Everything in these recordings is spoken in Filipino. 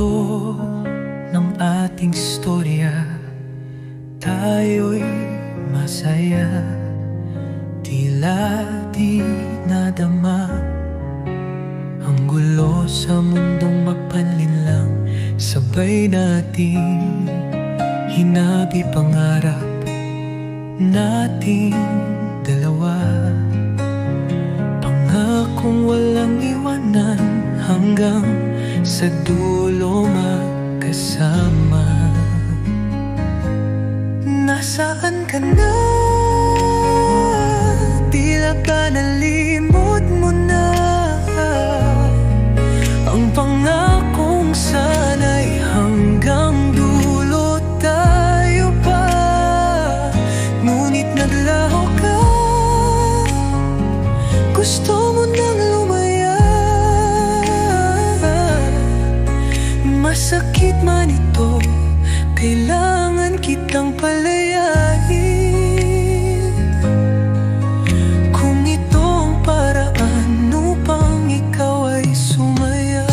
multo ng ating istorya, tayo'y masaya. Tila di nadama ang gulo sa mundong mapanlinlang. Sabay nating hinabi pangarap nating dalawa. Pangakong walang iwanan hanggang sa dulo magkasama. Nasaan ka na? Tila ka nalimot mo na ang pangakong sana'y hanggang dulo tayo pa. Ngunit naglaho ka, gusto mo nang lumaya. Masakit man ito, kailangan kitang palayain. Kung ito ang paraan upang ikaw ay sumaya.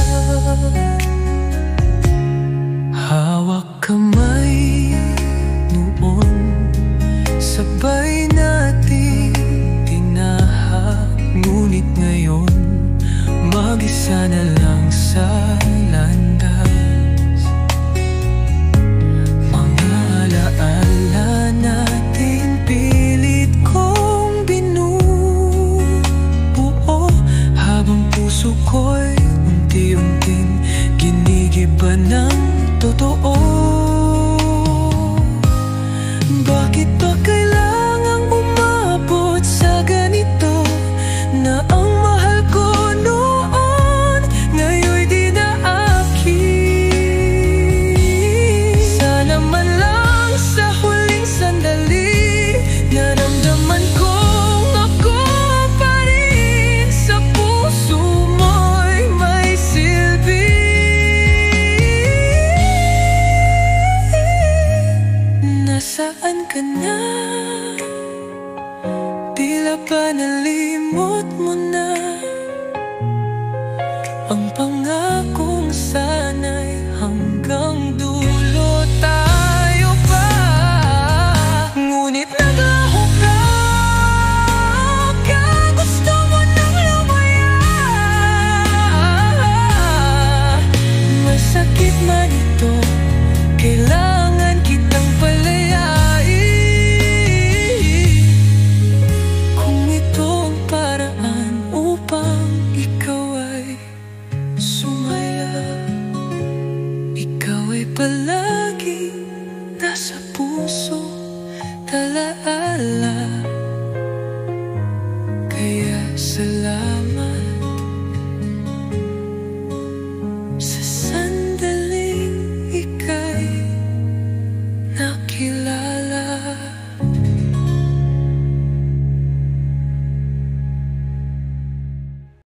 Hawak kamay noon, sabay natin tinahak. Ngunit ngayon, mag-isa na lang sa landas. Puso ko'y unti-unting ginigiba ng totoo. Bakit ba kailangang umabot sa ganito, na ang mahal ko noon ngayon'y di na akin? Sana man lang sa huling sandali naramdaman ko nasaan ka na. Tila ba nalimot mo na ang pangakong sana'y hanggang dulo tayo pa. Ngunit naglaho ka, gusto mo nang lumaya. Masakit man ito, kailangan kitang palayain. Kung ito ang paraan upang ikaw ay sumaya, ikaw ay palaging nasa puso, talaala. Kaya salamat.